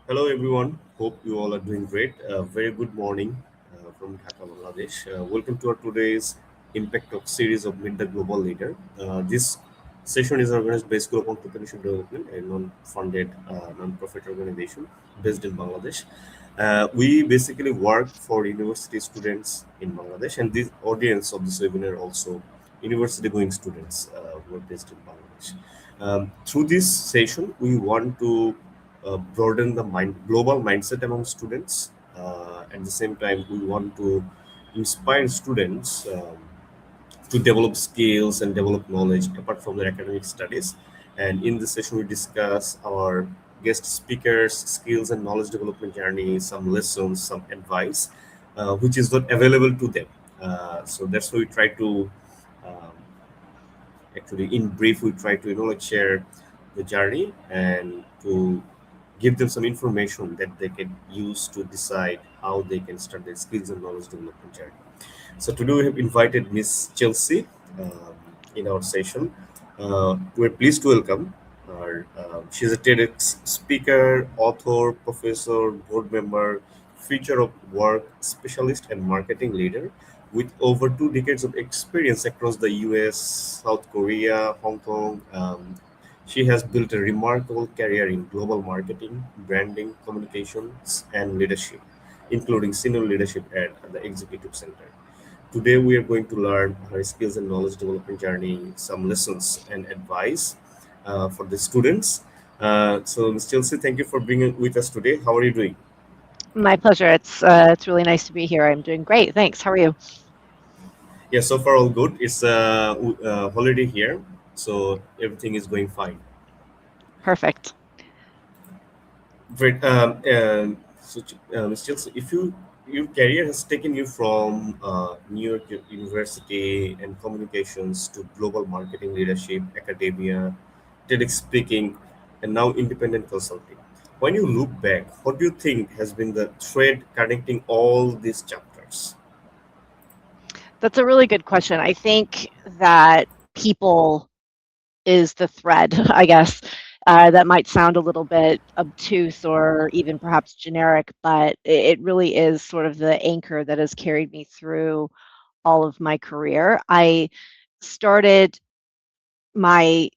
Hello, everyone. Hope you all are doing great. Very good morning from Dhaka, Bangladesh. Welcome to our today's Impact Talk series of Meet the Global Leader. This session is organized by School of Entrepreneurship Development, a non-funded, non-profit organization based in Bangladesh. We basically work for university students in Bangladesh, and the audience of this webinar also university-going students who are based in Bangladesh. Through this session, we want to broaden the global mindset among students. At the same time, we want to inspire students to develop skills and develop knowledge apart from their academic studies. And in this session, we discuss our guest speakers' skills and knowledge development journey, some lessons, some advice, which is not available to them. So that's why we try to um, actually in brief we try to share the journey and to give them some information that they can use to decide how they can start their skills and knowledge development journey. So today we have invited Miss Chelsea in our session. We're pleased to welcome her. She's a TEDx speaker, author, professor, board member, future of work specialist, and marketing leader with over 2 decades of experience across the US, South Korea, Hong Kong. She has built a remarkable career in global marketing, branding, communications, and leadership, including senior leadership at the Executive Center. Today, we are going to learn her skills and knowledge development journey, some lessons and advice for the students. So, Ms. Chelsea, thank you for being with us today. How are you doing? My pleasure. It's really nice to be here. I'm doing great. Thanks. How are you? Yeah, so far all good. It's holiday here, so everything is going fine. Perfect. Great. Ms. Chelsea, if your career has taken you from New York University and communications to global marketing leadership, academia, TEDx speaking, and now independent consulting. When you look back, what do you think has been the thread connecting all these chapters? That's a really good question. I think that people is the thread, I guess. That might sound a little bit obtuse or even perhaps generic, but it really is sort of the anchor that has carried me through all of my career. I started my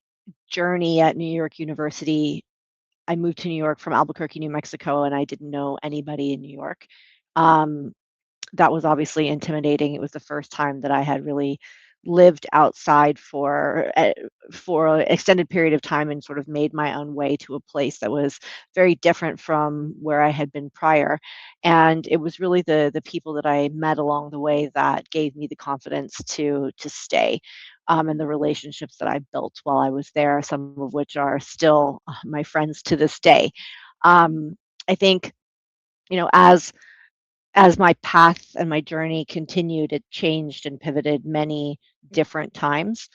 journey at New York University. I moved to New York from Albuquerque, New Mexico, and I didn't know anybody in New York. Um, that was obviously intimidating. It was the first time that I had really lived outside for an extended period of time and sort of made my own way to a place that was very different from where I had been prior. And it was really the people that I met along the way that gave me the confidence to stay. And the relationships that I built while I was there, some of which are still my friends to this day. I think, you know, as my path and my journey continued, it changed and pivoted many different times.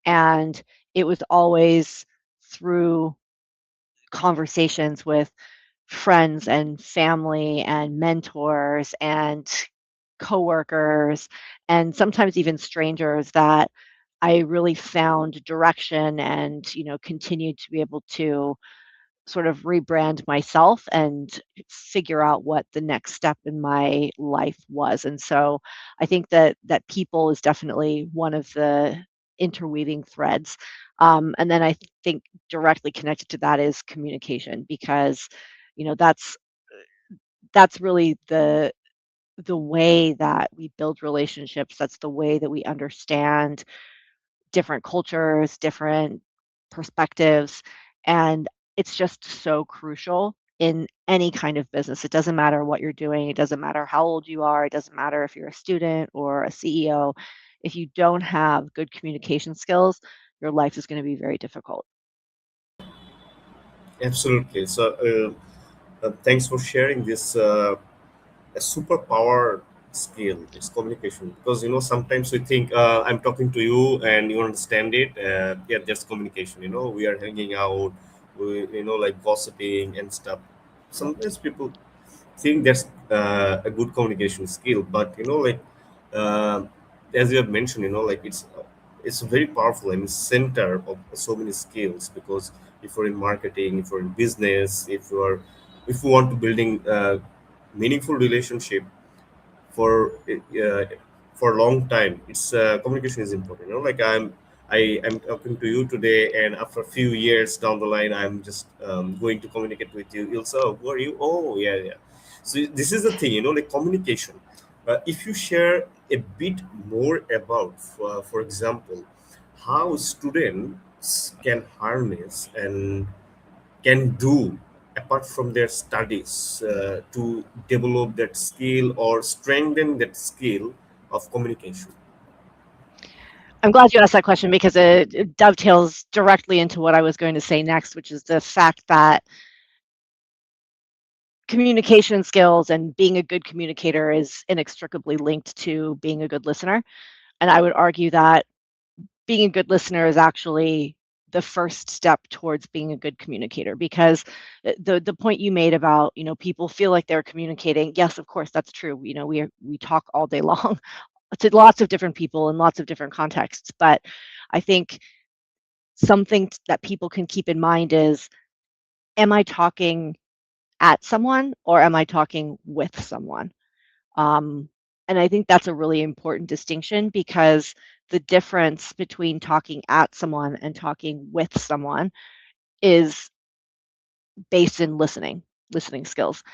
And it was always through conversations with friends and family and mentors and coworkers and sometimes even strangers that I really found direction and, continued to be able to sort of rebrand myself and figure out what the next step in my life was. And so I think that people is definitely one of the interweaving threads. And then I think directly connected to that is communication because that's really the way that we build relationships. That's the way that we understand different cultures, different perspectives, and it's just so crucial in any kind of business. It doesn't matter what you're doing, it doesn't matter how old you are, it doesn't matter if you're a student or a CEO. If you don't have good communication skills, your life is going to be very difficult. Absolutely. So, thanks for sharing this. A superpower skill is communication because sometimes we think I'm talking to you and you understand it. Yeah, that's communication. We are hanging out, we like gossiping and stuff. Sometimes people think that's a good communication skill, but uh, as you have mentioned, like it's very powerful and center of so many skills because if you're in marketing, if you're in business, if you're if we want to building meaningful relationship for for a long time, it's communication is important. Like I am talking to you today, and after a few years down the line, I'm just going to communicate with you. You'll say, oh, who are you? Oh, yeah, yeah. So this is the thing, like communication. If you share a bit more about, for example, how students can harness and can do apart from their studies to develop that skill or strengthen that skill of communication. I'm glad you asked that question because it dovetails directly into what I was going to say next, which is the fact that communication skills and being a good communicator is inextricably linked to being a good listener. And I would argue that being a good listener is actually the first step towards being a good communicator, because the point you made about, people feel like they're communicating, yes, of course that's true. We talk all day long to lots of different people in lots of different contexts, but I think something that people can keep in mind is, am I talking at someone or am I talking with someone? Um, and I think that's a really important distinction, because the difference between talking at someone and talking with someone is based in listening skills.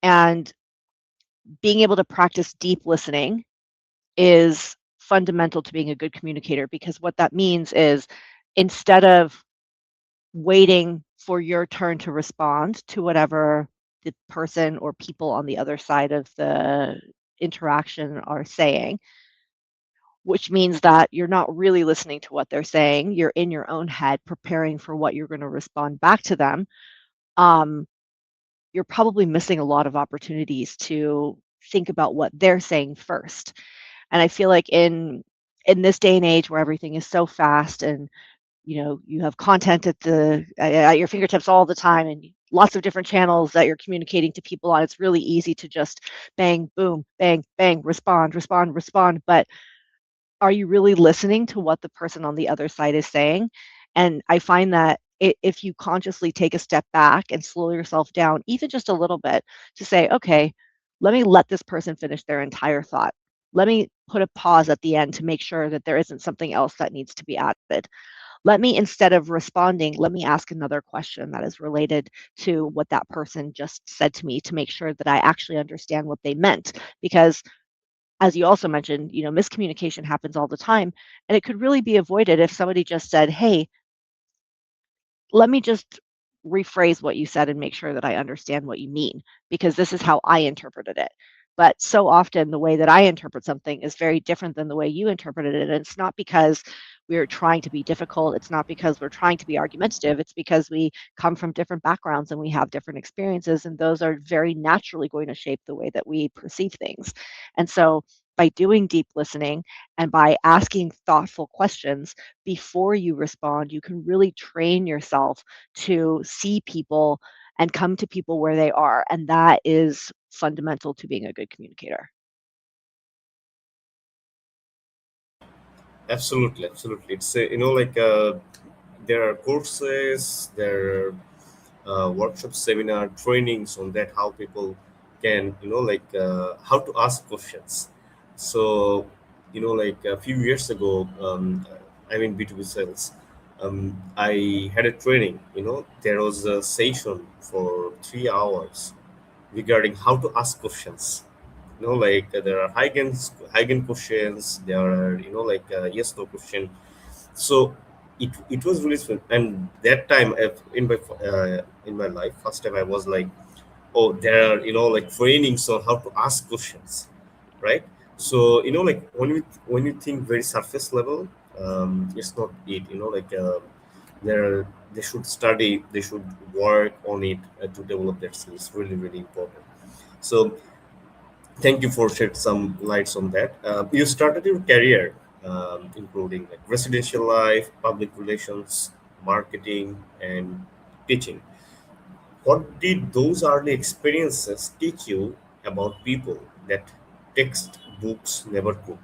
And being able to practice deep listening is fundamental to being a good communicator, because what that means is, instead of waiting for your turn to respond to whatever the person or people on the other side of the interaction are saying, which means that you're not really listening to what they're saying. You're in your own head preparing for what you're going to respond back to them. Um, you're probably missing a lot of opportunities to think about what they're saying first. And I feel like in this day and age where everything is so fast, and you have content at your fingertips all the time, and lots of different channels that you're communicating to people on, it's really easy to just bang, boom, bang, bang, respond, respond, respond. But are you really listening to what the person on the other side is saying? And I find that if you consciously take a step back and slow yourself down, even just a little bit, to say, okay, let me let this person finish their entire thought. Let me put a pause at the end to make sure that there isn't something else that needs to be added. Let me, instead of responding, let me ask another question that is related to what that person just said to me, to make sure that I actually understand what they meant. Because, as you also mentioned, miscommunication happens all the time, and it could really be avoided if somebody just said, "Hey, let me just rephrase what you said and make sure that I understand what you mean, because this is how I interpreted it." But so often the way that I interpret something is very different than the way you interpreted it. And it's not because we're trying to be difficult. It's not because we're trying to be argumentative. It's because we come from different backgrounds and we have different experiences. And those are very naturally going to shape the way that we perceive things. And so by doing deep listening and by asking thoughtful questions before you respond, you can really train yourself to see people and come to people where they are. And that is fundamental to being a good communicator. Absolutely, absolutely. It's like there are courses, there are workshops, seminar, trainings on that, how people can like how to ask questions. So like a few years ago, I'm in B2B sales. I had a training. There was a session for 3 hours regarding how to ask questions. Like there are high gain questions. There are like yes no question. So it was really fun. And that time in my life, first time I was like, oh, there are like trainings on how to ask questions, right? So like when you think very surface level, it's not it. Like they should study, they should work on it to develop their skills. Really, really important. So thank you for shed some lights on that. You started your career, including like residential life, public relations, marketing, and teaching. What did those early experiences teach you about people that textbooks never could?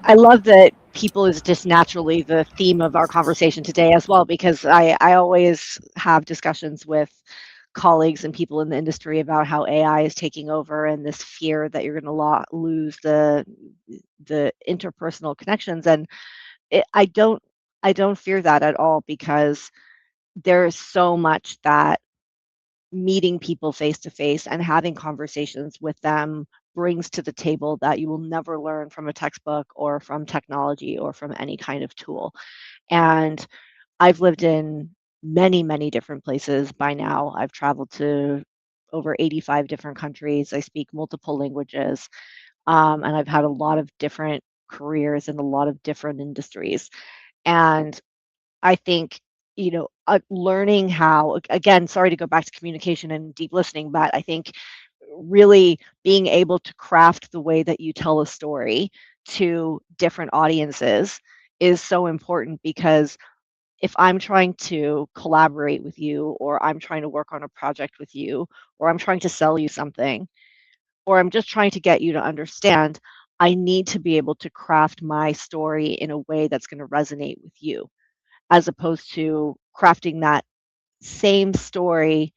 I love that. people is just naturally the theme of our conversation today as well, because I always have discussions with colleagues and people in the industry about how AI is taking over and this fear that you're going to lose the interpersonal connections. And it, I don't fear that at all, because there is so much that meeting people face to face and having conversations with them brings to the table that you will never learn from a textbook or from technology or from any kind of tool. And I've lived in many, many different places by now. I've traveled to over 85 different countries. I speak multiple languages, and I've had a lot of different careers in a lot of different industries. And I think, learning how, again, sorry to go back to communication and deep listening, but I think really being able to craft the way that you tell a story to different audiences is so important, because if I'm trying to collaborate with you, or I'm trying to work on a project with you, or I'm trying to sell you something, or I'm just trying to get you to understand, I need to be able to craft my story in a way that's going to resonate with you, as opposed to crafting that same story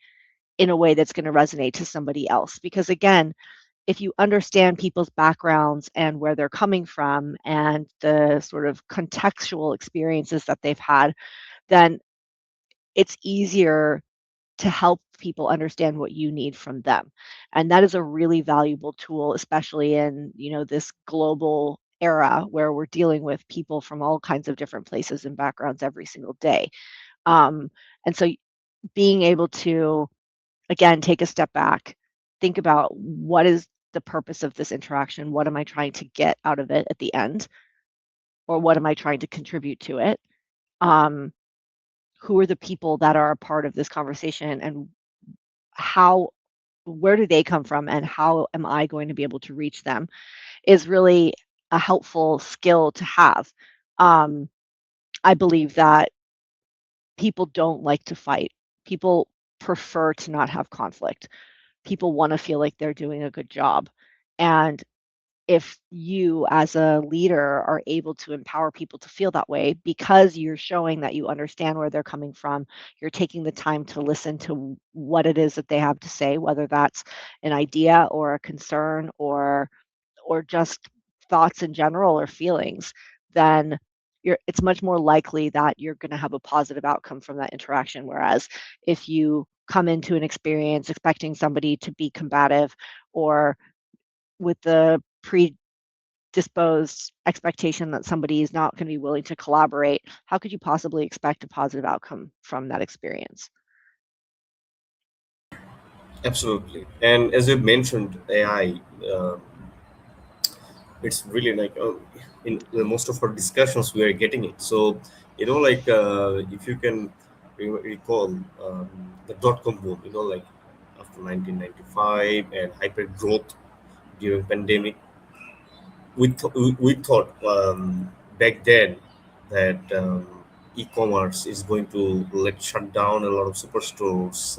in a way that's going to resonate to somebody else. Because again, if you understand people's backgrounds and where they're coming from and the sort of contextual experiences that they've had, then it's easier to help people understand what you need from them. And that is a really valuable tool, especially in, this global era where we're dealing with people from all kinds of different places and backgrounds every single day. Um, and so being able to, again, take a step back, think about what is the purpose of this interaction? What am I trying to get out of it at the end? Or what am I trying to contribute to it? Um, who are the people that are a part of this conversation, and how where do they come from, and how am I going to be able to reach them, is really a helpful skill to have. Um, I believe that people don't like to fight. People prefer to not have conflict. People want to feel like they're doing a good job. And if you as a leader are able to empower people to feel that way, because you're showing that you understand where they're coming from, you're taking the time to listen to what it is that they have to say, whether that's an idea or a concern, or just thoughts in general or feelings, then it's much more likely that you're going to have a positive outcome from that interaction. Whereas if you come into an experience expecting somebody to be combative, or with the predisposed expectation that somebody is not going to be willing to collaborate, how could you possibly expect a positive outcome from that experience? Absolutely. And as you mentioned, AI, it's really like in most of our discussions we are getting it. So if you can recall the dot-com boom, like after 1995 and hyper growth during pandemic, we thought back then that e-commerce is going to like shut down a lot of superstores,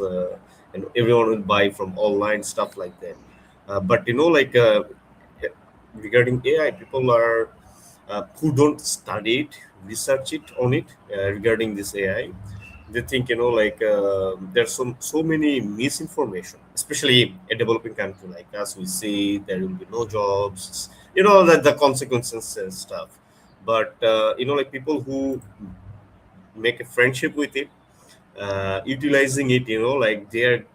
and everyone will buy from online stuff like that. But regarding AI, people are who don't study it, research it on it regarding this AI. They think there's so many misinformation, especially a developing country like us. We see there will be no jobs, that the consequences and stuff. But like people who make a friendship with it, utilizing it, like they're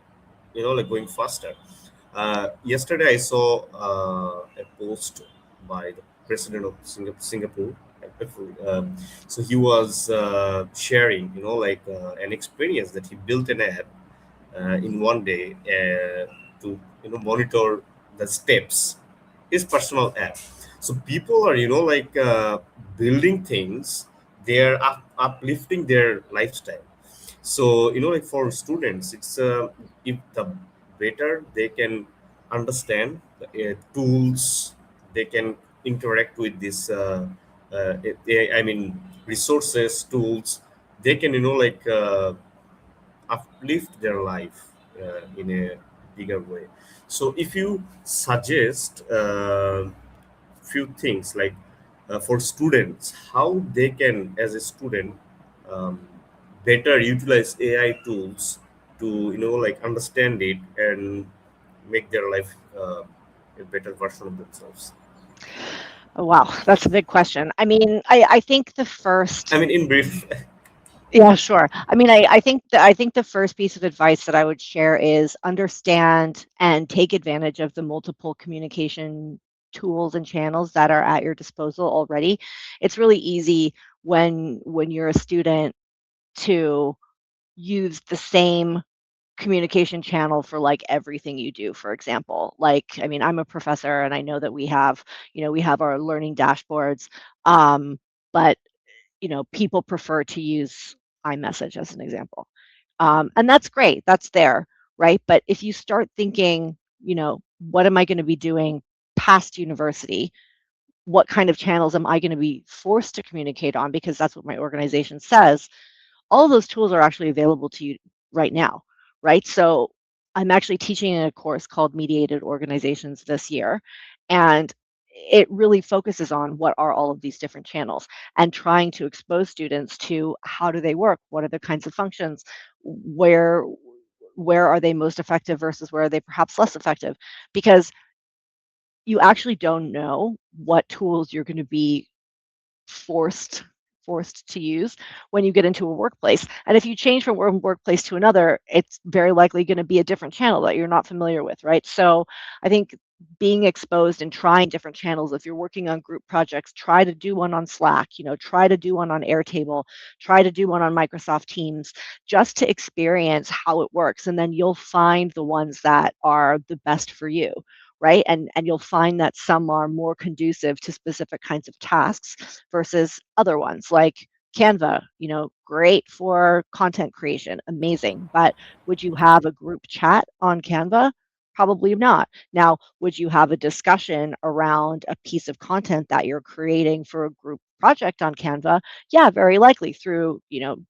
like going faster. Yesterday, I saw a post by the president of Singapore. Actually. So he was sharing, an experience that he built an app in one day to monitor the steps. His personal app. So people are building things. They are uplifting their lifestyle. So like for students, it's if the better they can understand the tools, they can interact with this I mean resources, tools, they can uplift their life in a bigger way. So if you suggest few things like for students, how they can, as a student, um, better utilize AI tools to like understand it and make their life a better version of themselves. Oh, wow, that's a big question. I mean, I think the I first mean, in brief. yeah, sure. I mean, I think the first piece of advice that I would share is understand and take advantage of the multiple communication tools and channels that are at your disposal already. It's really easy when you're a student to use the same communication channel for like everything you do, for example. Like, I mean, I'm a professor and I know that we have our learning dashboards. But people prefer to use iMessage as an example. And that's great. That's there, right? But if you start thinking, what am I going to be doing past university? What kind of channels am I going to be forced to communicate on? Because that's what my organization says. All of those tools are actually available to you right now, right? So I'm actually teaching in a course called Mediated Organizations this year, and it really focuses on what are all of these different channels and trying to expose students to how do they work, what are the kinds of functions, where where are they most effective versus where are they perhaps less effective, because you actually don't know what tools you're going to be forced forced to use when you get into a workplace. And if you change from one workplace to another, it's very likely going to be a different channel that you're not familiar with, right? So I think being exposed and trying different channels. If you're working on group projects, try to do one on Slack, try to do one on Airtable, try to do one on Microsoft Teams, just to experience how it works. And then you'll find the ones that are the best for you, right? And you'll find that some are more conducive to specific kinds of tasks versus other ones like Canva, great for content creation, amazing. But would you have a group chat on Canva? Probably not. Now, would you have a discussion around a piece of content that you're creating for a group project on Canva? Yeah, very likely through,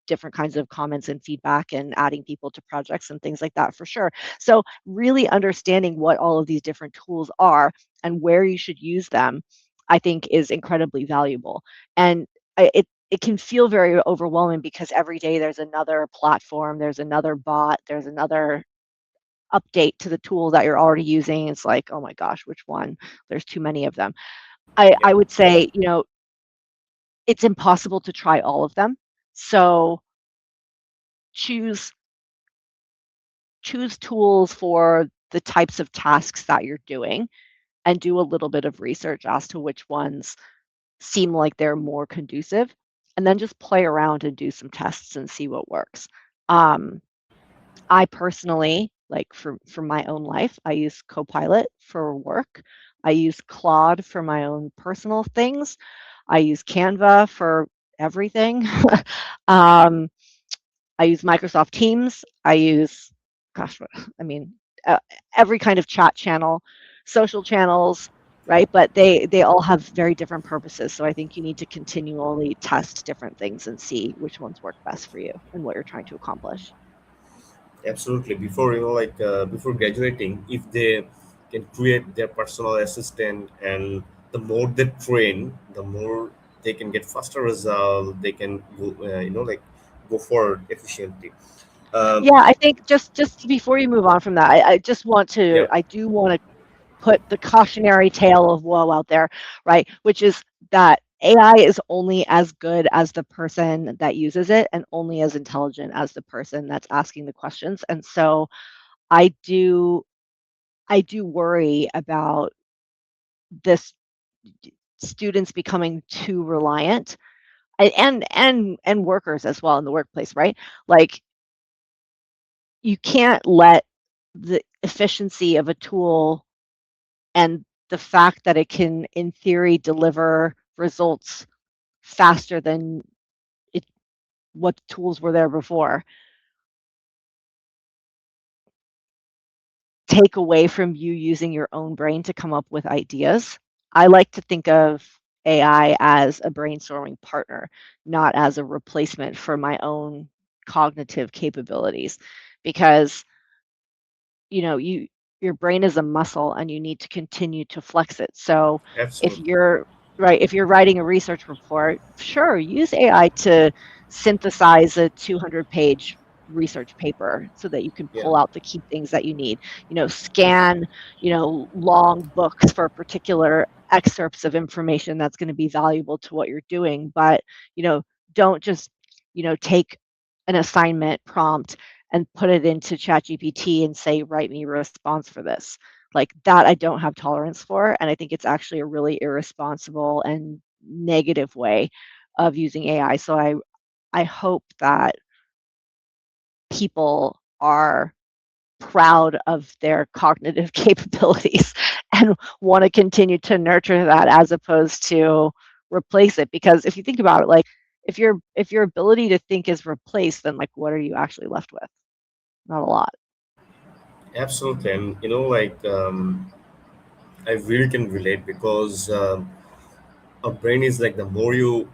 different kinds of comments and feedback and adding people to projects and things like that for sure. So, really understanding what all of these different tools are and where you should use them, I think is incredibly valuable. And it can feel very overwhelming because every day there's another platform, there's another bot, there's another update to the tool that you're already using. It's like, oh my gosh, which one? There's too many of them. I Yeah, would say, it's impossible to try all of them. So choose choose tools for the types of tasks that you're doing and do a little bit of research as to which ones seem like they're more conducive, and then just play around and do some tests and see what works. Um, I personally, like for my own life, I use Copilot for work. I use Claude for my own personal things. I use Canva for everything. um, I use Microsoft Teams. I use, gosh, I mean, uh, every kind of chat channel, social channels, right? But they all have very different purposes. So I think you need to continually test different things and see which ones work best for you and what you're trying to accomplish. absolutely. Before before graduating, if they can create their personal assistant, and the more they train, the more they can get faster result. They can go, like go forward efficiently. Um, Yeah, I think just before you move on from that, yeah, I do want to put the cautionary tale of woe out there, right? Which is that AI is only as good as the person that uses it and only as intelligent as the person that's asking the questions. And so I do I do worry about this students becoming too reliant, and workers as well in the workplace, right? Like, you can't let the efficiency of a tool and the fact that it can, in theory, deliver results faster than it what tools were there before, take away from you using your own brain to come up with ideas. I like to think of AI as a brainstorming partner, not as a replacement for my own cognitive capabilities, because your brain is a muscle and you need to continue to flex it. So if you're absolutely. right, if you're writing a research report, sure, use AI to synthesize a 200-page research paper so that you can Yeah, pull out the key things that you need. Scan, long books for particular excerpts of information that's going to be valuable to what you're doing, but, you know, don't just, take an assignment prompt and put it into ChatGPT and say, "Write me a response for this." Like, that I don't have tolerance for, and I think it's actually a really irresponsible and negative way of using AI. So I hope that people are proud of their cognitive capabilities and wanna continue to nurture that as opposed to replace it, because if you think about it, like, if your ability to think is replaced, then, like, what are you actually left with? Not a lot. absolutely. And I really can relate because a brain is like the more you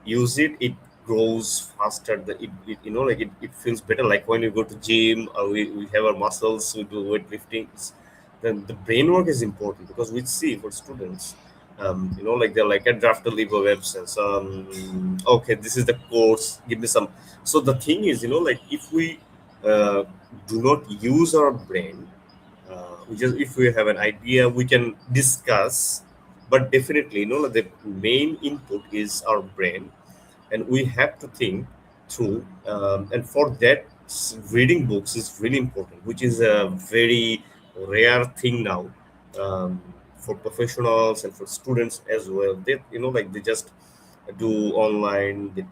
use it, it grows faster. It feels better. Like when you go to gym, or we have our muscles, we do weightlifting. Then the brain work is important because we see for students, like they're like, I draft a leave of absence. Okay, this is the course. Give me some. So the thing is, like if we uh, do not use our brain, we just if we have an idea, we can discuss, but definitely, the main input is our brain, and we have to think through. And for that, reading books is really important, which is a very rare thing now, for professionals and for students as well. They, like they just do online. They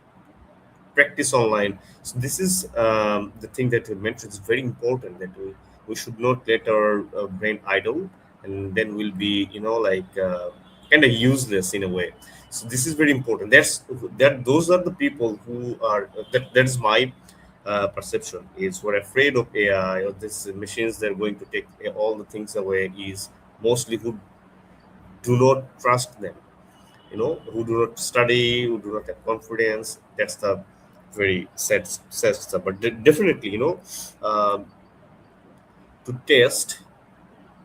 practice online. So this is the thing that you mentioned is very important, that we should not let our brain idle, and then we'll be, kind of useless in a way. So this is very important. Those are the people who are, that is my perception, is we're afraid of AI or this machines that are going to take all the things away, is mostly who do not trust them, who do not study, who do not have confidence. That's the very sad stuff. But definitely, to test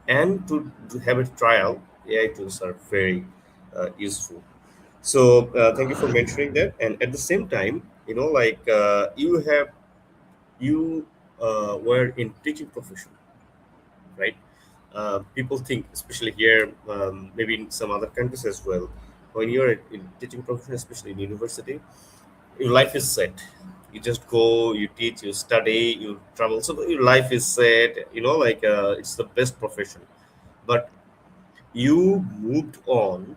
and to have a trial, AI tools are very useful. So thank you for mentioning that. And at the same time, you were in teaching profession, right? People think, especially here, maybe in some other countries as well, when you're in teaching profession, especially in university, your life is set. You just go, you teach, you study, you travel. So your life is set. It's the best profession. But you moved on.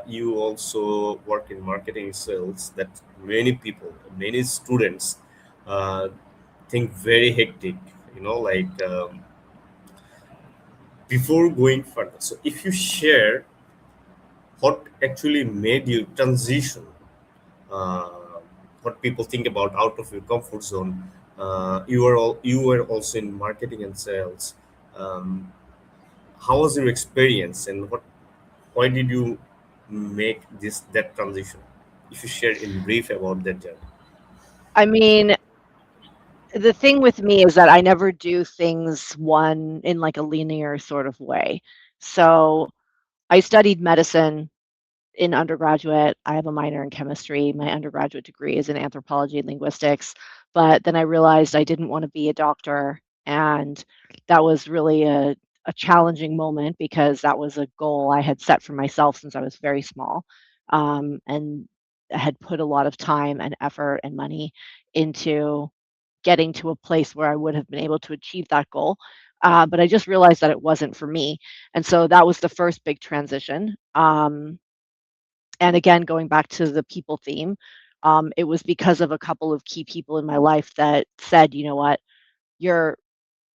You also work in marketing sales. That many people, many students, uh, think very hectic. Before going further, so if you share what actually made you transition, uh, what people think about out of your comfort zone. You were also in marketing and sales. Um, how was your experience, and why did you make that transition? If you share in brief about that journey. I mean, the thing with me is that I never do things one in like a linear sort of way. So I studied medicine in undergraduate. I have a minor in chemistry. My undergraduate degree is in anthropology and linguistics. But then I realized I didn't want to be a doctor. And that was really a challenging moment because that was a goal I had set for myself since I was very small. And I had put a lot of time and effort and money into getting to a place where I would have been able to achieve that goal. But I just realized that it wasn't for me. And so that was the first big transition. And again, going back to the people theme, it was because of a couple of key people in my life that said, you know what, you're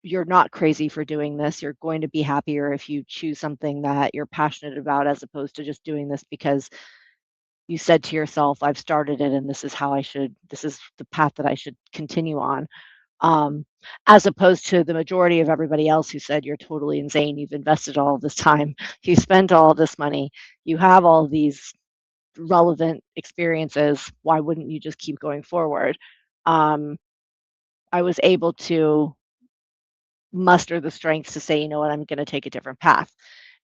you're not crazy for doing this. You're going to be happier if you choose something that you're passionate about as opposed to just doing this because you said to yourself, I've started it and this is the path that I should continue on. um, as opposed to the majority of everybody else who said, "You're totally insane. You've invested all of this time. You spent all of this money. You have all these relevant experiences. Why wouldn't you just keep going forward?" Um, I was able to muster the strength to say, "You know what? I'm going to take a different path."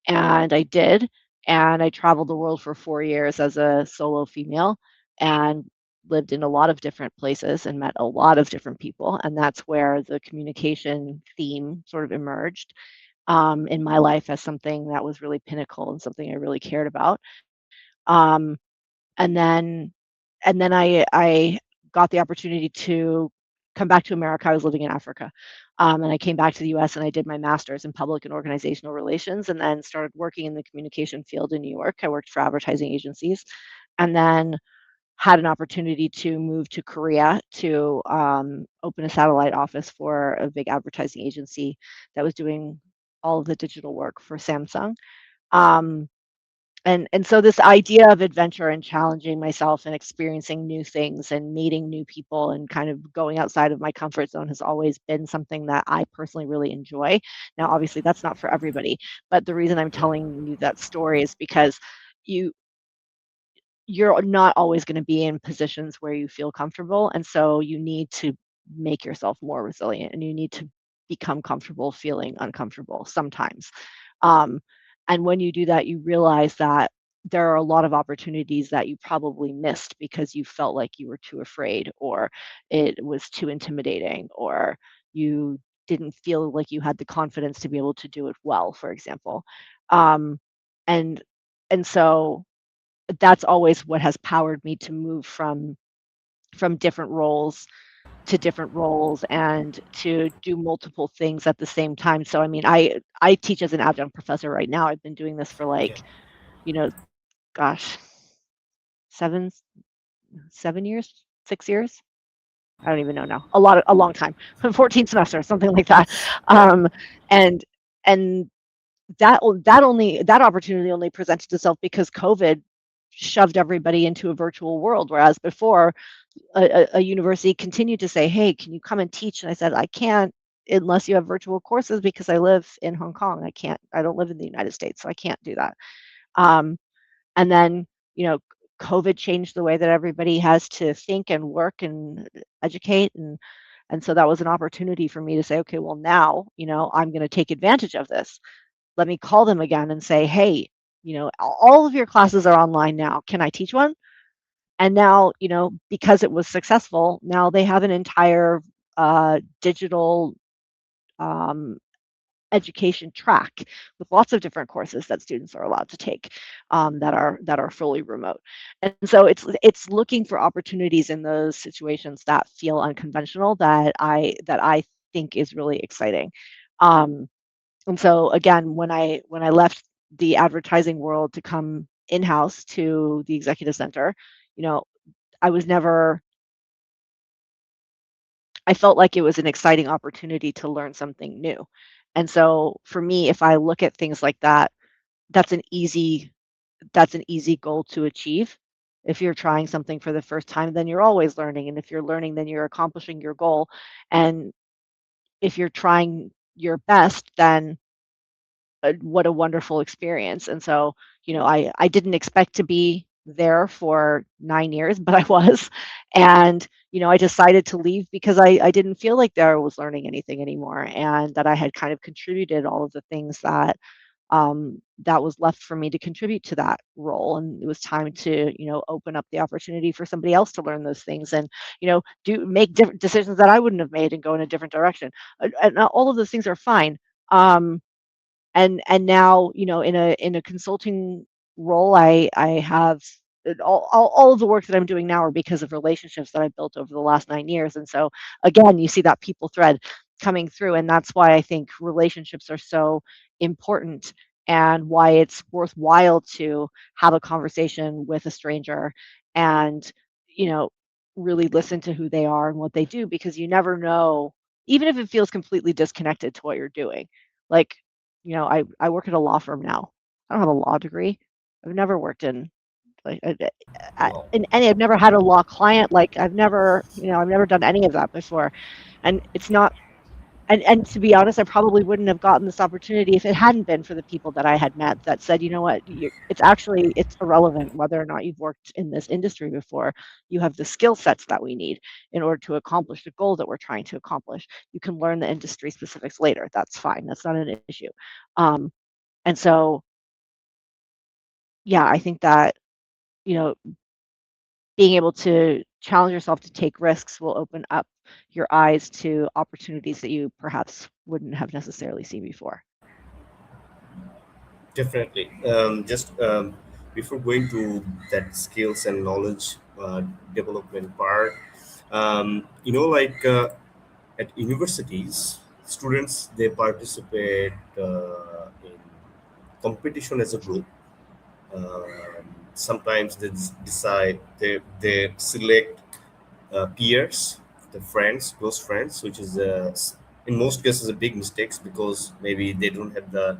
And I did. and I traveled the world for 4 years as a solo female and lived in a lot of different places and met a lot of different people, and that's where the communication theme sort of emerged, in my life as something that was really pinnacle and something I really cared about. Um, and then I got the opportunity to come back to America. I was living in Africa, and I came back to the US and I did my master's in public and organizational relations, and then started working in the communication field in New York. I worked for advertising agencies, and then had an opportunity to move to Korea to open a satellite office for a big advertising agency that was doing all of the digital work for Samsung. Um, and so this idea of adventure and challenging myself and experiencing new things and meeting new people and kind of going outside of my comfort zone has always been something that I personally really enjoy. Now, obviously, that's not for everybody, but the reason I'm Yeah. telling you that story is because you you're not always going to be in positions where you feel comfortable, and so you need to make yourself more resilient, and you need to become comfortable feeling uncomfortable sometimes. um, and when you do that, you realize that there are a lot of opportunities that you probably missed because you felt like you were too afraid, or it was too intimidating, or you didn't feel like you had the confidence to be able to do it well, for example. um, and and so that's always what has powered me to move from different roles to different roles and to do multiple things at the same time. So I mean, I teach as an adjunct professor right now. I've been doing this for Yeah. like, you know, gosh, 7 7 years, 6 years. I don't even know now. A long time. 14 semesters, something like that. Yeah. Um, and and that opportunity only presented itself because COVID shoved everybody into a virtual world, whereas before a university continued to say, "Hey, can you come and teach?" And I said, "I can't unless you have virtual courses because I live in Hong Kong. I don't live in the United States, so I can't do that." Um, and then, you know, COVID changed the way that everybody has to think and work and educate, and so that was an opportunity for me to say, "Okay, well now, I'm going to take advantage of this. Let me call them again and say, hey, all of your classes are online now. Can I teach one?" And now, because it was successful, now they have an entire digital um, education track with lots of different courses that students are allowed to take, that are fully remote. And so it's looking for opportunities in those situations that feel unconventional that I think is really exciting. Um, and so again, when I left the advertising world to come in-house to the executive center, you know, I was never I felt like it was an exciting opportunity to learn something new. And so for me, if I look at things like that, that's an easy that's an easy goal to achieve. If you're trying something for the first time, then you're always learning. And if you're learning, then you're accomplishing your goal. And if you're trying your best, then what a wonderful experience. And so, I didn't expect to be there for 9 years, but I was. And, I decided to leave because I didn't feel like there I was learning anything anymore, and that I had kind of contributed all of the things that was left for me to contribute to that role. And it was time to, open up the opportunity for somebody else to learn those things and, do make different decisions that I wouldn't have made and go in a different direction. And all of those things are fine. And now, in a consulting role, I have all of the work that I'm doing now are because of relationships that I built over the last 9 years. And so again, you see that people thread coming through, and that's why I think relationships are so important, and why it's worthwhile to have a conversation with a stranger and, you know really listen to who they are and what they do, because you never know, even if it feels completely disconnected to what you're doing. Like, I work at a law firm now. I don't have a law degree. I've never worked in like Wow. in any. I've never had a law client. Like, I've never done any of that before, and it's not. And to be honest, I probably wouldn't have gotten this opportunity if it hadn't been for the people that I had met that said, you know what, it's irrelevant whether or not you've worked in this industry before. You have the skill sets that we need in order to accomplish the goal that we're trying to accomplish. You can learn the industry specifics later. That's fine. That's not an issue. Um, and so yeah, I think that, you know, being able to challenge yourself to take risks will open up your eyes to opportunities that you perhaps wouldn't have necessarily seen before. Definitely. Just before going to that skills and knowledge development part, like at universities, students they participate in competition as a group. Sometimes decide they select peers, the friends, close friends, which is in most cases a big mistakes because maybe they don't have the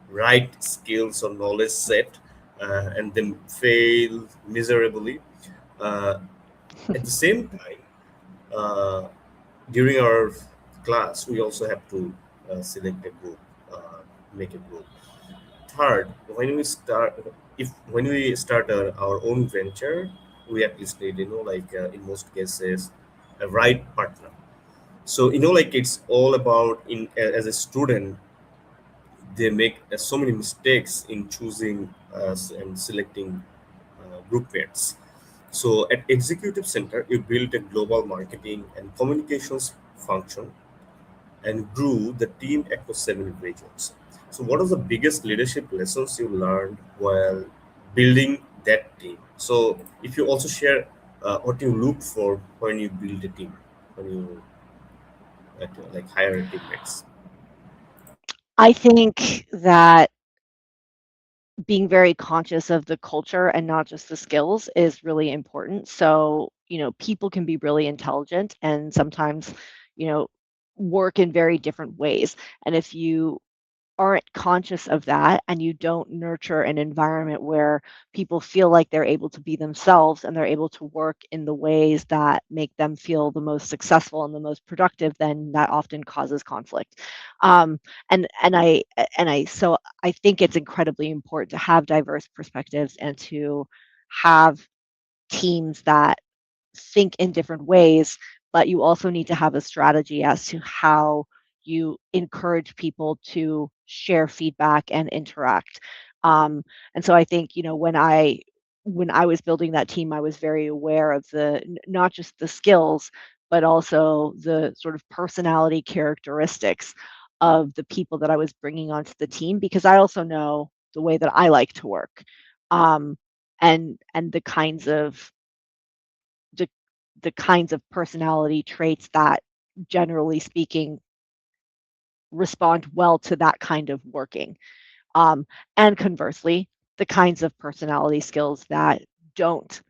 right skills or knowledge set, and then fail miserably. Uh, at the same time, uh, during our class, we also have to select a group, make a group. Third, when we start our own venture, we at least need, like in most cases, a right partner. So like it's all about in as a student, they make so many mistakes in choosing and selecting group mates. So at Executive Center, you built a global marketing and communications function and grew the team across 7 regions. So, what are the biggest leadership lessons you learned while building that team? So, if you also share what you look for when you build a team, when you like hire teammates. I think that being very conscious of the culture and not just the skills is really important. So, people can be really intelligent and sometimes, you know, work in very different ways. And if you aren't conscious of that and you don't nurture an environment where people feel like they're able to be themselves and they're able to work in the ways that make them feel the most successful and the most productive, then that often causes conflict. um, and I think it's incredibly important to have diverse perspectives and to have teams that think in different ways, but you also need to have a strategy as to how you encourage people to share feedback and interact. Um, and so I think, when I was building that team, I was very aware of not just the skills, but also the sort of personality characteristics of the people that I was bringing onto the team, because I also know the way that I like to work, um, and the the kinds of personality traits that, generally speaking, respond well to that kind of working. Um, and conversely, the kinds of personality skills that don't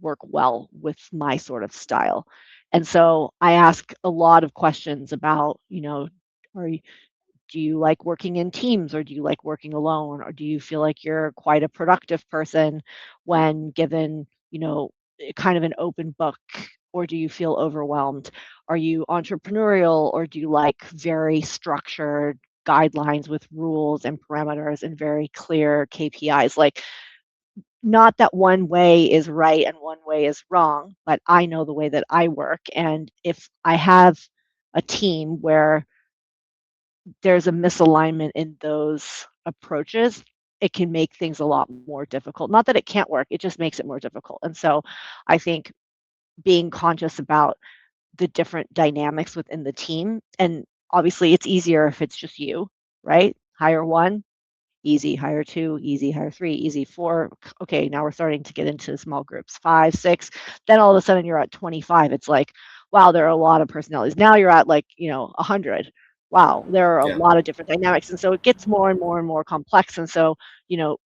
work well with my sort of style. And so I ask a lot of questions about, are you, do you like working in teams or do you like working alone? Or do you feel like you're quite a productive person when given, kind of an open book? Or do you feel overwhelmed? Are you entrepreneurial or do you like very structured guidelines with rules and parameters and very clear KPIs? Like, not that one way is right and one way is wrong, but I know the way that I work. And if I have a team where there's a misalignment in those approaches, it can make things a lot more difficult. Not that it can't work, it just makes it more difficult. And so I think being conscious about the different dynamics within the team, and obviously it's easier if it's just you, right? Hire one, easy. Hire two, easy. Hire three, easy. Four, okay, now we're starting to get into small groups. Five, six, then all of a sudden you're at 25. It's like, wow, there are a lot of personalities. Now you're at, like, 100. Wow, there are a Yeah. lot of different dynamics. And so it gets more and more and more complex. And so, you know,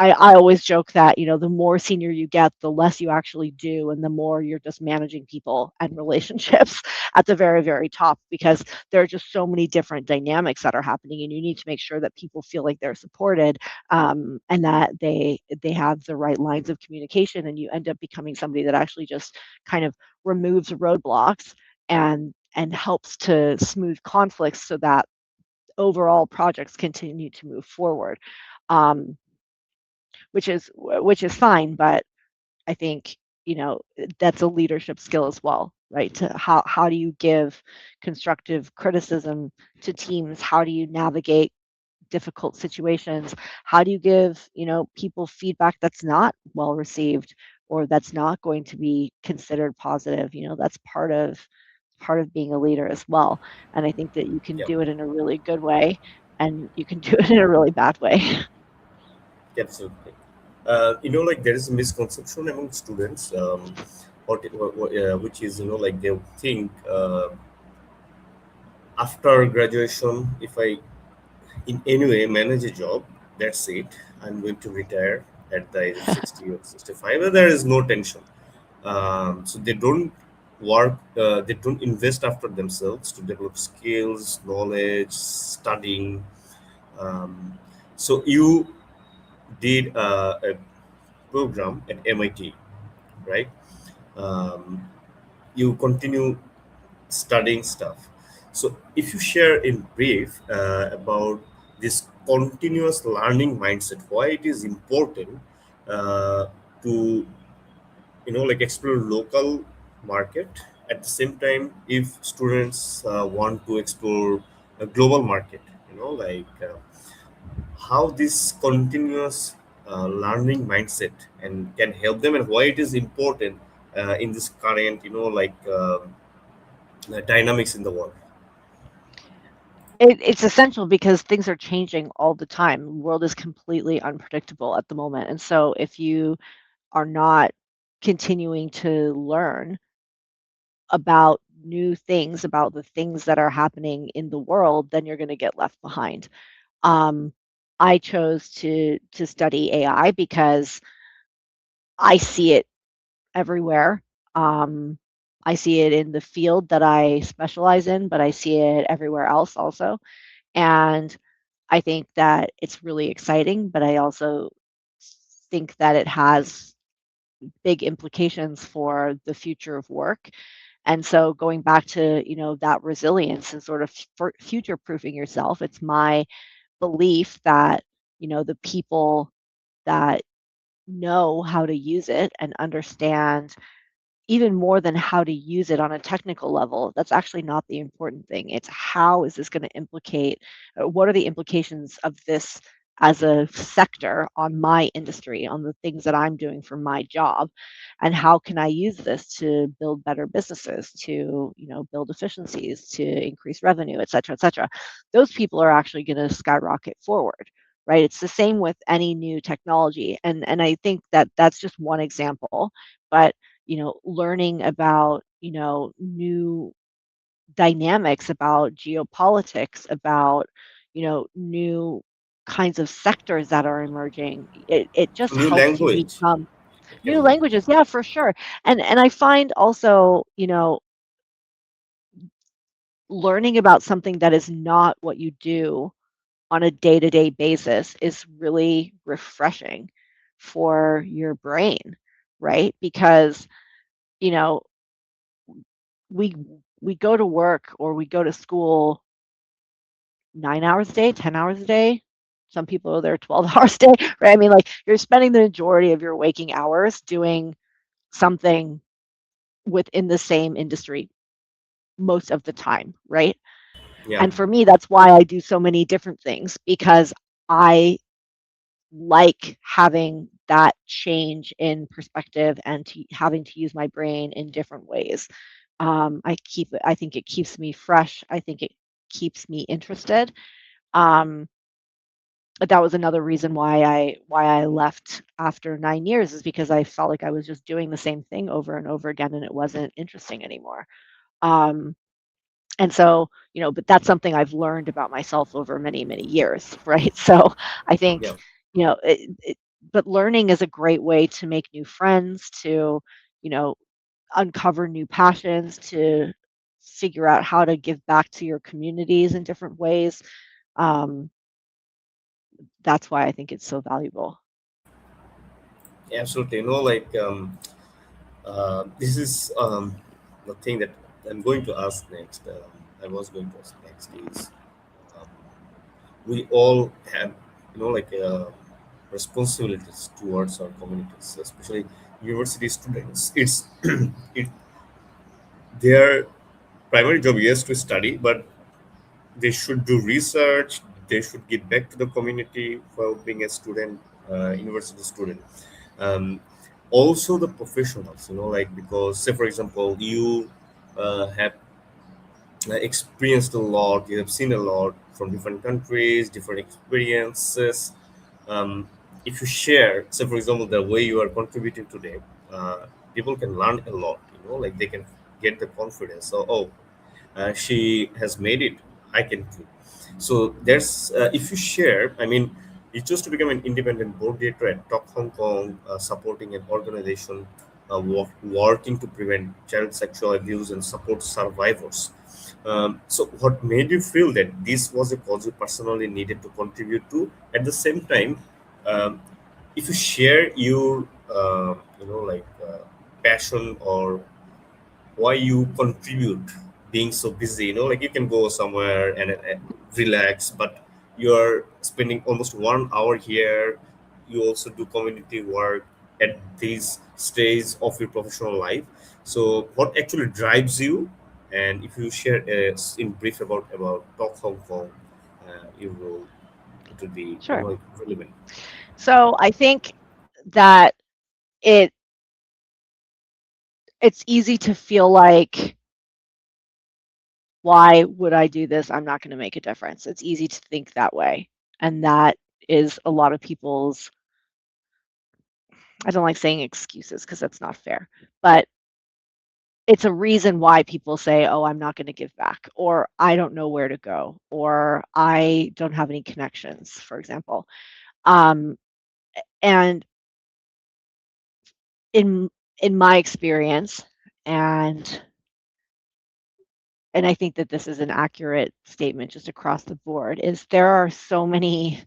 I always joke that, the more senior you get, the less you actually do, and the more you're just managing people and relationships at the very, very top, because there are just so many different dynamics that are happening, and you need to make sure that people feel like they're supported, and that they have the right lines of communication, and you end up becoming somebody that actually just kind of removes roadblocks and helps to smooth conflicts so that overall projects continue to move forward. Um, which is fine, but I think, that's a leadership skill as well, right? To how do you give constructive criticism to teams? How do you navigate difficult situations, how do you give, people feedback that's not well received or that's not going to be considered positive? That's part of being a leader as well. And I think that you can Yeah, do it in a really good way and you can do it in a really bad way. absolutely. Like there is a misconception among students, which is, like they think after graduation, if I in any way manage a job, that's it. I'm going to retire at the age of 60 or 65. And there is no tension. So they don't work, they don't invest after themselves to develop skills, knowledge, studying. Um, so you did a program at MIT, right? Um, you continue studying stuff. So, if you share in brief about this continuous learning mindset, why it is important uh, to like explore local market at the same time, if students want to explore a global market, how this continuous learning mindset and can help them and why it is important in this current dynamics in the world. It's essential because things are changing all the time. The world is completely unpredictable at the moment. And so if you are not continuing to learn about new things, about the things that are happening in the world, then you're going to get left behind. Um, I chose to study AI because I see it everywhere. Um, I see it in the field that I specialize in, but I see it everywhere else also. And I think that it's really exciting, but I also think that it has big implications for the future of work. And so going back to, that resilience and sort of future proofing yourself, it's my belief that, the people that know how to use it and understand even more than how to use it on a technical level, that's actually not the important thing. It's how is this going to implicate, what are the implications of this as a sector on my industry, on the things that I'm doing for my job, and how can I use this to build better businesses, to build efficiencies, to increase revenue, et cetera, et cetera. Those people are actually going to skyrocket forward. Right. It's the same with any new technology. And I think that that's just one example. But learning about, new dynamics, about geopolitics, about, new kinds of sectors that are emerging. It just New helps you language, become it new can be. languages. Yeah, for sure. And I find also, learning about something that is not what you do on a day-to-day basis is really refreshing for your brain, right? Because, you know, we we go to work or we go to school 9 hours a day, 10 hours a day. Some people are there 12 hours a day, right? I mean, like, you're spending the majority of your waking hours doing something within the same industry most of the time, right? Yeah, And for me, that's why I do so many different things because I like having that change in perspective and having to use my brain in different ways. I think it keeps me fresh. I think it keeps me interested. Um, but that was another reason why I left after 9 years is because I felt like I was just doing the same thing over and over again, and it wasn't interesting anymore. Um, and so, but that's something I've learned about myself over many, many years, right? So I yeah, think, but learning is a great way to make new friends, to, you know, uncover new passions, to figure out how to give back to your communities in different ways. Um, that's why I think it's so valuable. absolutely. This is the thing that I'm going to ask next. I was going to ask next is um, we all have, responsibilities towards our communities, especially university students. It's it their primary job, yes, to study, but they should do research. they should give back to the community while being a student, university student. Um, Also the professionals, like, because say for example you have experienced a lot, you have seen a lot from different countries, different experiences. um, if you share, say for example, the way you are contributing today, people can learn a lot, like they can get the confidence. So, oh, she has made it, I can too. So there's if you share, I mean, you choose to become an independent board director at Top Hong Kong, supporting an organization working to prevent child sexual abuse and support survivors. So what made you feel that this was a cause you personally needed to contribute to? At the same time, um, if you share your passion, or why you contribute being so busy, like you can go somewhere and relax, but you're spending almost 1 hour here. You also do community work at this stage of your professional life. So what actually drives you? And if you share in brief about Talk Hong Kong, you will, it will be Sure. relevant. So I think that it it's easy to feel like, why would I do this? I'm not going to make a difference. It's easy to think that way. And that is a lot of people's, I don't like saying excuses because that's not fair, but it's a reason why people say, oh, I'm not going to give back, or I don't know where to go, or I don't have any connections, for example. Um, and in in my experience, and and I think that this is an accurate statement just across the board, is there are so many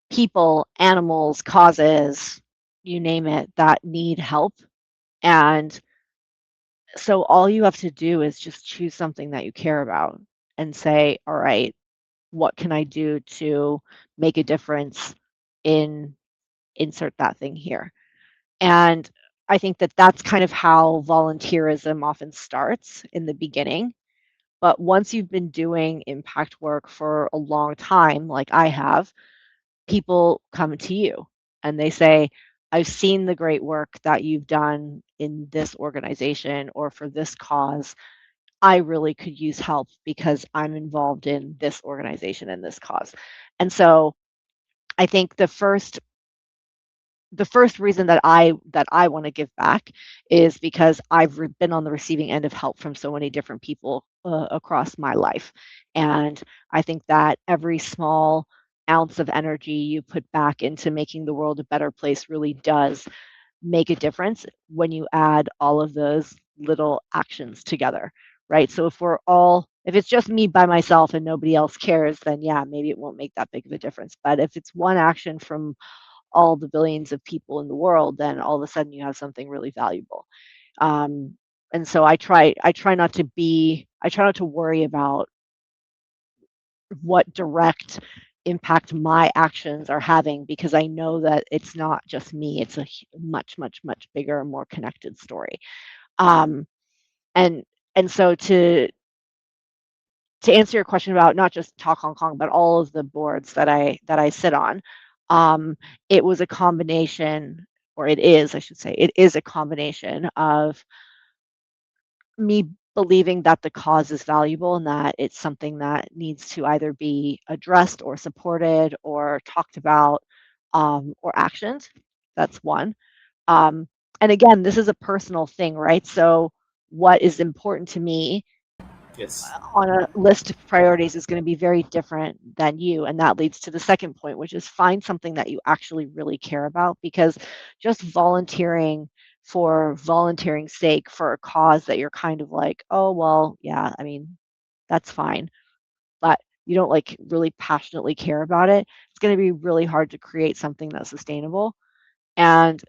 people, animals, causes, you name it, that need help. And so all you have to do is just choose something that you care about and say, all right, what can I do to make a difference in insert that thing here? And I think that that's kind of how volunteerism often starts in the beginning. But once you've been doing impact work for a long time, like I have, people come to you and they say, I've seen the great work that you've done in this organization or for this cause. I really could use help because I'm involved in this organization and this cause. And so I think the first reason that I want to give back is because I've been on the receiving end of help from so many different people across my life, and I think that every small ounce of energy you put back into making the world a better place really does make a difference when you add all of those little actions together, right? So if it's just me by myself and nobody else cares, then yeah, maybe it won't make that big of a difference. But if it's one action from all the billions of people in the world, then all of a sudden you have something really valuable. Um, and so I try not to worry about what direct impact my actions are having, because I know that it's not just me. It's a much, much, much bigger, more connected story. Um, and and so to answer your question about not just Talk Hong Kong, but all of the boards that I sit on, um, it was a combination, or it is, I should say, it is a combination of me believing that the cause is valuable and that it's something that needs to either be addressed or supported or talked about, or actioned. That's one. Um, and again, this is a personal thing, right? So what is important to me Yes. on a list of priorities is going to be very different than you. And that leads to the second point, which is find something that you actually really care about, because just volunteering for volunteering's sake for a cause that you're kind of like, oh, well, yeah, I mean, that's fine, but you don't like really passionately care about it, it's going to be really hard to create something that's sustainable. And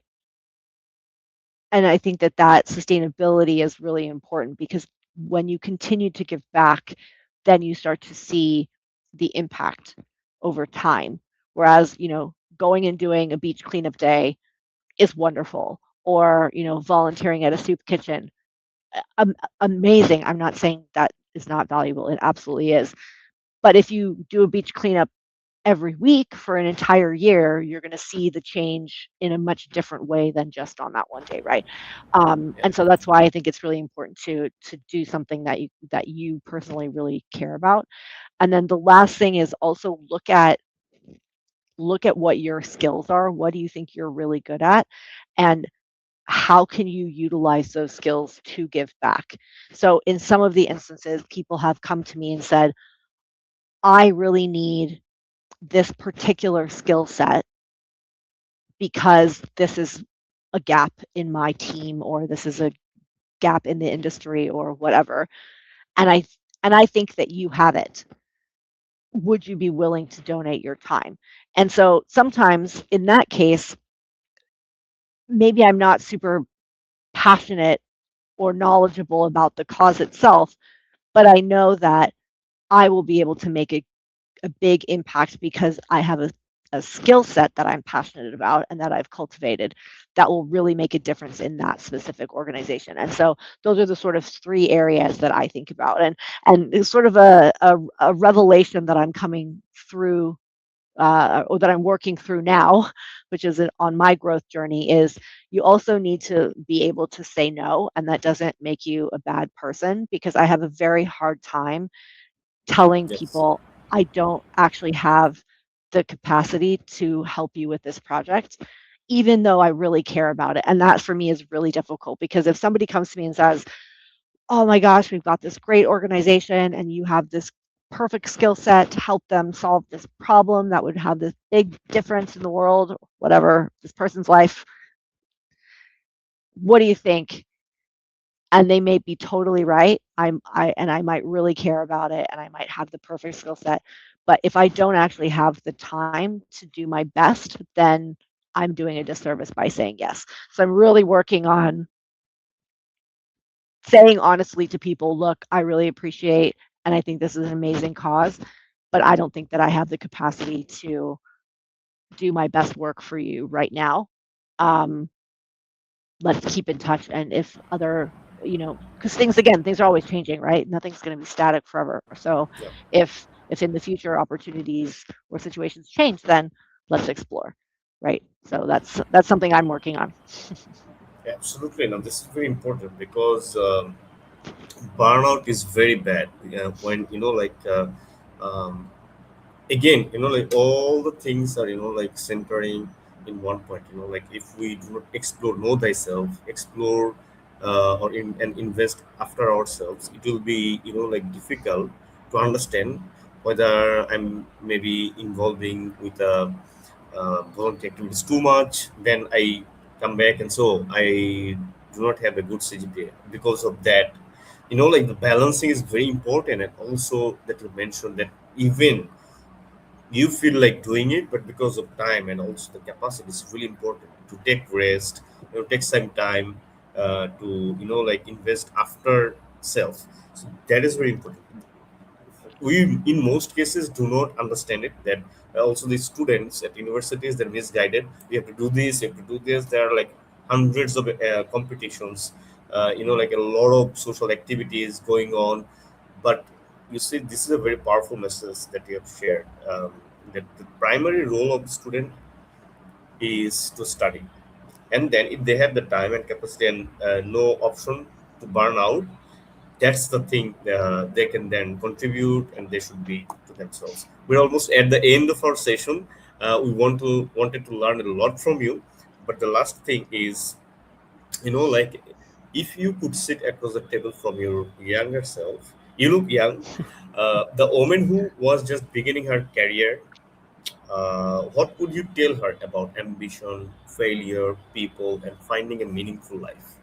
and I think that that sustainability is really important, because when you continue to give back, then you start to see the impact over time. Whereas, going and doing a beach cleanup day is wonderful, or, volunteering at a soup kitchen, amazing. I'm not saying that is not valuable. It absolutely is. But if you do a beach cleanup every week for an entire year, you're going to see the change in a much different way than just on that one day, right? Yeah. And so that's why I think it's really important to do something that you personally really care about. And then the last thing is also look at what your skills are. What do you think you're really good at? And how can you utilize those skills to give back? So in some of the instances, people have come to me and said, I really need this particular skill set because this is a gap in my team or this is a gap in the industry or whatever. And I think that you have it. Would you be willing to donate your time? And so sometimes in that case, maybe I'm not super passionate or knowledgeable about the cause itself, but I know that I will be able to make a big impact because I have a skill set that I'm passionate about and that I've cultivated that will really make a difference in that specific organization. And so those are the sort of three areas that I think about. And it's sort of a revelation that I'm coming through or that I'm working through now, which is on my growth journey, is you also need to be able to say no. And that doesn't make you a bad person because I have a very hard time telling Yes. people I don't actually have the capacity to help you with this project, even though I really care about it. And that for me is really difficult because if somebody comes to me and says, oh my gosh, we've got this great organization and you have this perfect skill set to help them solve this problem that would have this big difference in the world, whatever, this person's life, what do you think? And they may be totally right. I might really care about it and I might have the perfect skill set. But if I don't actually have the time to do my best, then I'm doing a disservice by saying yes. So I'm really working on saying honestly to people, look, I really appreciate and I think this is an amazing cause, but I don't think that I have the capacity to do my best work for you right now. Um, let's keep in touch. And if other, because things are always changing, right? Nothing's going to be static forever. So Yeah. if in the future opportunities or situations change, then let's explore, right? So that's something I'm working on. Absolutely. Now, this is very important because burnout is very bad. When um, again, like all the things are like centering in one point. Like if we do not explore, know thyself, explore, and invest after ourselves, it will be like difficult to understand whether I'm maybe involving with volunteer activities too much. Then I come back and so I do not have a good CGPA because of that. Like the balancing is very important, and also that you mentioned that even you feel like doing it, but because of time and also the capacity, it's really important to take rest, take some time to like invest after self. So that is very important. We in most cases do not understand it, that also the students at universities, they're misguided. We have to do this, you have to do this. There are like hundreds of competitions, like a lot of social activities going on. But you see, this is a very powerful message that you have shared, that the primary role of the student is to study, and then if they have the time and capacity and no option to burn out, that's the thing they can then contribute, and they should be to themselves. We're almost at the end of our session. We wanted to learn a lot from you, but the last thing is, like if you could sit across the table from your younger self, you look young, the woman who was just beginning her career, what would you tell her about ambition, failure, people, and finding a meaningful life?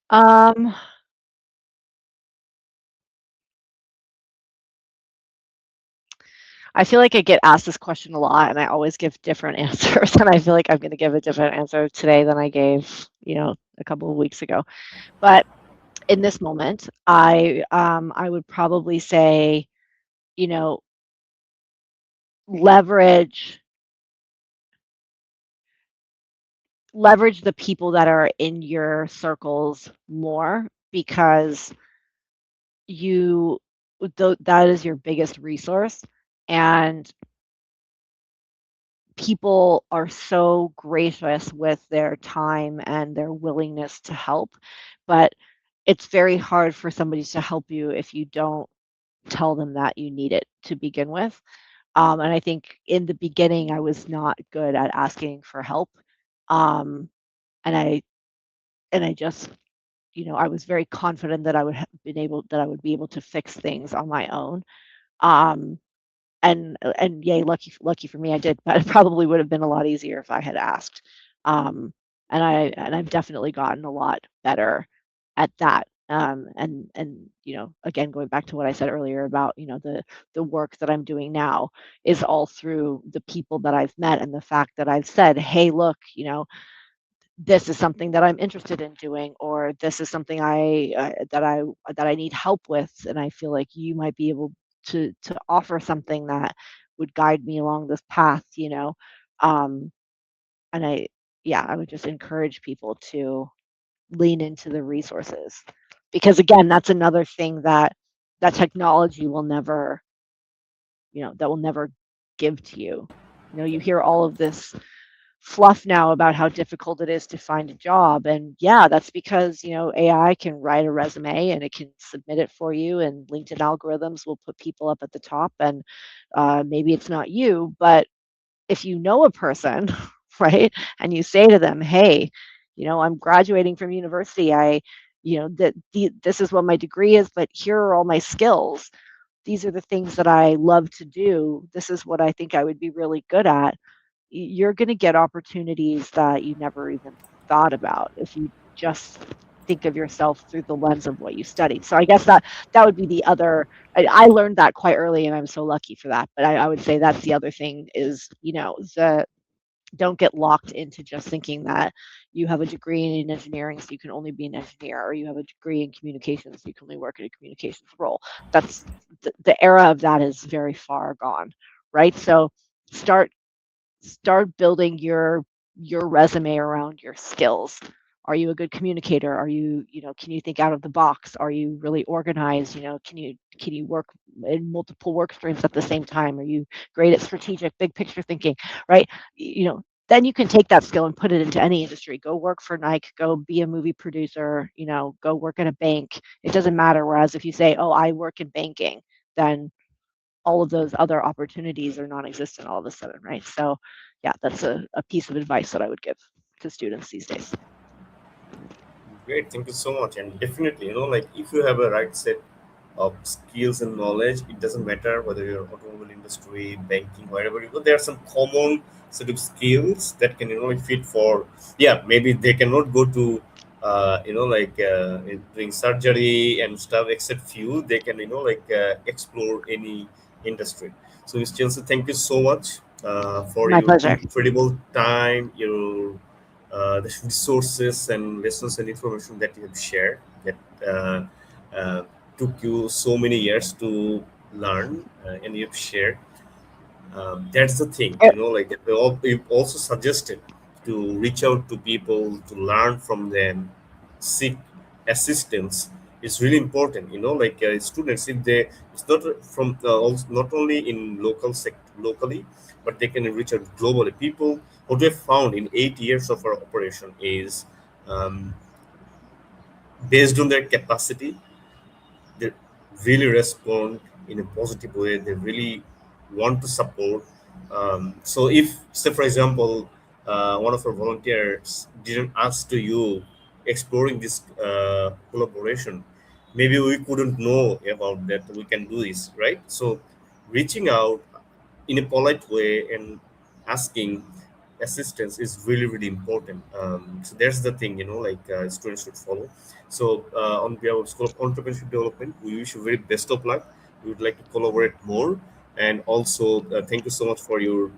Um, I feel like I get asked this question a lot, and I always give different answers. And I feel like I'm going to give a different answer today than I gave, a couple of weeks ago. But in this moment, I would probably say, you know, leverage leverage the people that are in your circles more because you that is your biggest resource, and people are so gracious with their time and their willingness to help, but it's very hard for somebody to help you if you don't tell them that you need it to begin with. And I think in the beginning, I was not good at asking for help. Um, and I just, I was very confident that I would be able to fix things on my own. Um, and yay, lucky for me, I did, but it probably would have been a lot easier if I had asked. Um, and I've definitely gotten a lot better at that. And again, going back to what I said earlier about the work that I'm doing now is all through the people that I've met and the fact that I've said, hey, look, this is something that I'm interested in doing, or this is something that I need help with, and I feel like you might be able to offer something that would guide me along this path. Um, and I would just encourage people to lean into the resources, because again, that's another thing that technology will never, that will never give to you. You hear all of this fluff now about how difficult it is to find a job. And yeah, that's because, AI can write a resume and it can submit it for you, and LinkedIn algorithms will put people up at the top. And maybe it's not you, but if you know a person, right, and you say to them, hey, I'm graduating from university. This is what my degree is, but here are all my skills. These are the things that I love to do. This is what I think I would be really good at. You're going to get opportunities that you never even thought about if you just think of yourself through the lens of what you studied. So I guess that would be the other. I learned that quite early, and I'm so lucky for that. But I would say that's the other thing is, the don't get locked into just thinking that you have a degree in engineering, so you can only be an engineer, or you have a degree in communications, so you can only work in a communications role. That's the era of that is very far gone, right? So start start building your resume around your skills. Are you a good communicator? Are you, can you think out of the box? Are you really organized? Can you work in multiple work streams at the same time? Are you great at strategic big picture thinking, right? Then you can take that skill and put it into any industry. Go work for Nike, go be a movie producer, go work at a bank. It doesn't matter. Whereas if you say, oh, I work in banking, then all of those other opportunities are non-existent all of a sudden, right? So yeah, that's a piece of advice that I would give to students these days. Great, thank you so much. And definitely, like if you have a right set of skills and knowledge, it doesn't matter whether you're automobile industry, banking, wherever you go. There are some common set of skills that can fit for. Yeah, maybe they cannot go to doing surgery and stuff. Except few, they can explore any industry. So, Ms. Chelsea, thank you so much for My your pleasure. incredible time, your the resources and lessons and information that you have shared that uh, took you so many years to learn and you've shared. That's the thing, Eh, like you also suggested to reach out to people to learn from them, seek assistance. It's really important, like students, if they, it's not from also not only in locally, but they can reach out globally. People, what we have found in 8 years of our operation is, um, based on their capacity, they really respond in a positive way. They really want to support. So if, say, for example, one of our volunteers didn't ask to you exploring this collaboration, maybe we couldn't know about that. We can do this, right? So reaching out in a polite way and asking assistance is really really important. So that's the thing, like students should follow. So on behalf of School of Entrepreneurship Development, we wish you very best of luck. We would like to collaborate more, and also thank you so much for your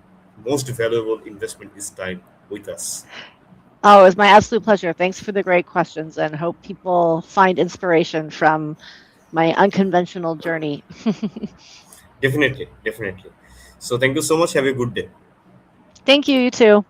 most valuable investment this time with us. Oh, it was my absolute pleasure. Thanks for the great questions, and hope people find inspiration from my unconventional journey. Definitely, definitely. So thank you so much. Have a good day. Thank you, you too.